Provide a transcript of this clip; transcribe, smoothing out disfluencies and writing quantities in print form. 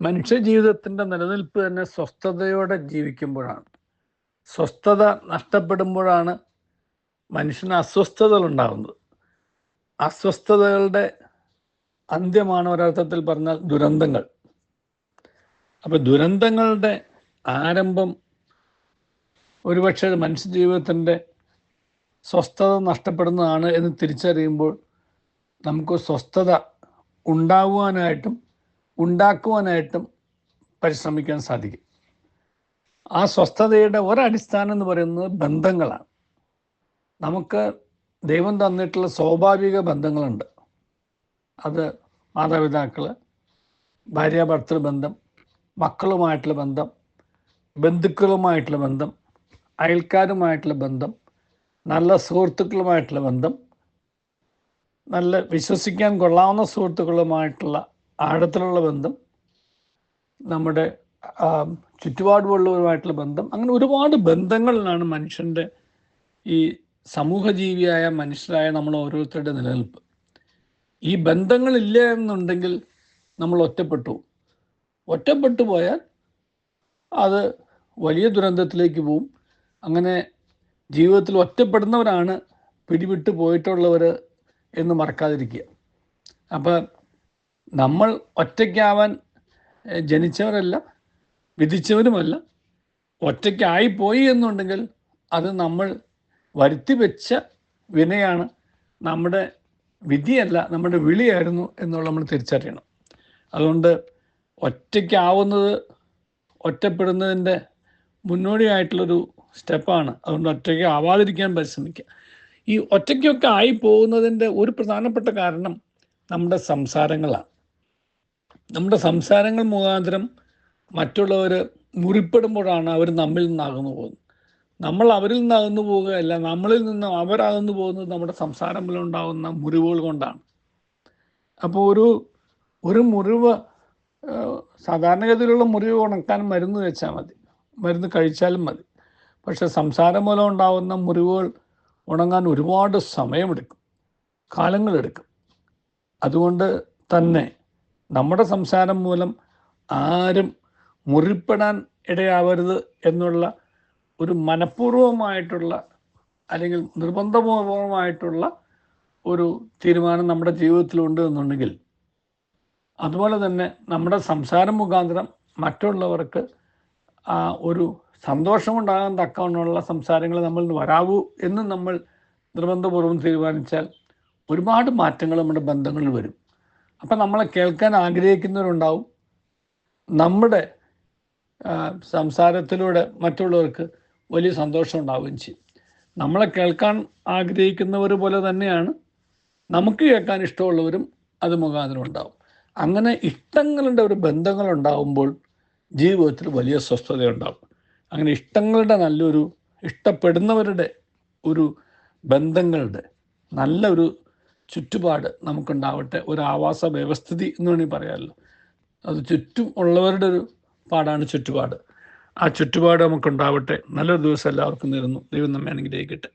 മനുഷ്യ ജീവിതത്തിൻ്റെ നിലനിൽപ്പ് തന്നെ സ്വസ്ഥതയോടെ ജീവിക്കുമ്പോഴാണ്. സ്വസ്ഥത നഷ്ടപ്പെടുമ്പോഴാണ് മനുഷ്യന് അസ്വസ്ഥതകൾ ഉണ്ടാകുന്നത്. അസ്വസ്ഥതകളുടെ അന്ത്യമാണ് ഒരർത്ഥത്തിൽ പറഞ്ഞാൽ ദുരന്തങ്ങൾ. അപ്പോൾ ദുരന്തങ്ങളുടെ ആരംഭം ഒരുപക്ഷെ മനുഷ്യ ജീവിതത്തിൻ്റെ സ്വസ്ഥത നഷ്ടപ്പെടുന്നതാണ് എന്ന് തിരിച്ചറിയുമ്പോൾ നമുക്ക് സ്വസ്ഥത ഉണ്ടാക്കുവാനായിട്ടും പരിശ്രമിക്കാൻ സാധിക്കും. ആ സ്വസ്ഥതയുടെ ഒരടിസ്ഥാനം എന്ന് പറയുന്നത് ബന്ധങ്ങളാണ്. നമുക്ക് ദൈവം തന്നിട്ടുള്ള സ്വാഭാവിക ബന്ധങ്ങളുണ്ട്. അത് മാതാപിതാക്കൾ, ഭാര്യാഭർത്തൃ ബന്ധം, മക്കളുമായിട്ടുള്ള ബന്ധം, ബന്ധുക്കളുമായിട്ടുള്ള ബന്ധം, അയൽക്കാരുമായിട്ടുള്ള ബന്ധം, നല്ല സുഹൃത്തുക്കളുമായിട്ടുള്ള ബന്ധം, നല്ല വിശ്വസിക്കാൻ കൊള്ളാവുന്ന സുഹൃത്തുക്കളുമായിട്ടുള്ള ആഴത്തിലുള്ള ബന്ധം, നമ്മുടെ ചുറ്റുപാടുമുള്ളവരുമായിട്ടുള്ള ബന്ധം, അങ്ങനെ ഒരുപാട് ബന്ധങ്ങളിലാണ് മനുഷ്യൻ്റെ ഈ സമൂഹജീവിയായ മനുഷ്യരായ നമ്മൾ ഓരോരുത്തരുടെ നിലനിൽപ്പ്. ഈ ബന്ധങ്ങളില്ല എന്നുണ്ടെങ്കിൽ നമ്മൾ ഒറ്റപ്പെട്ടു പോയാൽ അത് വലിയ ദുരന്തത്തിലേക്ക് പോവും. അങ്ങനെ ജീവിതത്തിൽ ഒറ്റപ്പെടുന്നവരാണ് പിടിവിട്ട് പോയിട്ടുള്ളവർ എന്ന് മറക്കാതിരിക്കുക. അപ്പം നമ്മൾ ഒറ്റയ്ക്കാവാൻ ജനിച്ചവരല്ല, വിധിച്ചവരുമല്ല. ഒറ്റയ്ക്കായിപ്പോയി എന്നുണ്ടെങ്കിൽ അത് നമ്മൾ വരുത്തി വെച്ച വിനയാണ്, നമ്മുടെ വിധിയല്ല, നമ്മുടെ വിളിയായിരുന്നു എന്നുള്ള നമ്മൾ തിരിച്ചറിയണം. അതുകൊണ്ട് ഒറ്റയ്ക്കാവുന്നത് ഒറ്റപ്പെടുന്നതിൻ്റെ മുന്നോടിയായിട്ടുള്ളൊരു സ്റ്റെപ്പാണ്. അതുകൊണ്ട് ഒറ്റയ്ക്ക് ആവാതിരിക്കാൻ പരിശ്രമിക്കുക. ഈ ഒറ്റയ്ക്കൊക്കെ ആയി പോകുന്നതിൻ്റെ ഒരു പ്രധാനപ്പെട്ട കാരണം നമ്മുടെ സംസാരങ്ങളാണ്. നമ്മുടെ സംസാരങ്ങൾ മുഖാന്തരം മറ്റുള്ളവർ മുറിപ്പെടുമ്പോഴാണ് അവർ നമ്മിൽ നിന്നകന്നു പോകുന്നത്. നമ്മൾ അവരിൽ നിന്ന് അകന്നു പോവുകയല്ല, നമ്മളിൽ നിന്ന് അവരകന്നു പോകുന്നത് നമ്മുടെ സംസാരം മൂലമുണ്ടാകുന്ന മുറിവുകൾ കൊണ്ടാണ്. അപ്പോൾ ഒരു മുറിവ്, സാധാരണഗതിയിലുള്ള മുറിവ് ഉണക്കാൻ മരുന്ന് വെച്ചാൽ മതി, മരുന്ന് കഴിച്ചാലും മതി. പക്ഷെ സംസാരം മൂലം ഉണ്ടാകുന്ന മുറിവുകൾ ഉണങ്ങാൻ ഒരുപാട് സമയമെടുക്കും, കാലങ്ങളെടുക്കും. അതുകൊണ്ട് തന്നെ നമ്മുടെ സംസാരം മൂലം ആരും മുറിപ്പെടാൻ ഇടയാവരുത് എന്നുള്ള ഒരു മനഃപൂർവമായിട്ടുള്ള അല്ലെങ്കിൽ നിർബന്ധപൂർവമായിട്ടുള്ള ഒരു തീരുമാനം നമ്മുടെ ജീവിതത്തിലുണ്ട് എന്നുണ്ടെങ്കിൽ, അതുപോലെ തന്നെ നമ്മുടെ സംസാരം മുഖാന്തരം മറ്റുള്ളവർക്ക് ഒരു സന്തോഷമുണ്ടാകാൻ തക്കവണ്ണമുള്ള സംസാരങ്ങൾ നമ്മൾ വരാവൂ എന്ന് നമ്മൾ നിർബന്ധപൂർവ്വം തീരുമാനിച്ചാൽ ഒരുപാട് മാറ്റങ്ങൾ നമ്മുടെ ബന്ധങ്ങളിൽ വരും. അപ്പം നമ്മളെ കേൾക്കാൻ ആഗ്രഹിക്കുന്നവരുണ്ടാവും. നമ്മുടെ സംസാരത്തിലൂടെ മറ്റുള്ളവർക്ക് വലിയ സന്തോഷം ഉണ്ടാവുകയും ചെയ്യും. നമ്മളെ കേൾക്കാൻ ആഗ്രഹിക്കുന്നവർ പോലെ തന്നെയാണ് നമുക്ക് കേൾക്കാൻ ഇഷ്ടമുള്ളവരും അത് മുഖാന്തരം ഉണ്ടാവും. അങ്ങനെ ഇഷ്ടങ്ങളുടെ ഒരു ബന്ധങ്ങളുണ്ടാകുമ്പോൾ ജീവിതത്തിൽ വലിയ സ്വസ്ഥതയുണ്ടാകും. അങ്ങനെ ഇഷ്ടപ്പെടുന്നവരുടെ ഒരു ബന്ധങ്ങളുടെ നല്ലൊരു ചുറ്റുപാട് നമുക്കുണ്ടാവട്ടെ. ഒരു ആവാസ വ്യവസ്ഥിതി എന്ന് വേണമെങ്കിൽ പറയാമല്ലോ. അത് ചുറ്റും ഉള്ളവരുടെ ഒരു പാടാണ് ചുറ്റുപാട്. ആ ചുറ്റുപാട് നമുക്കുണ്ടാവട്ടെ. നല്ലൊരു ദിവസം എല്ലാവർക്കും നേരുന്നു. ദൈവം നമ്മെ അനുഗ്രഹിക്കട്ടെ.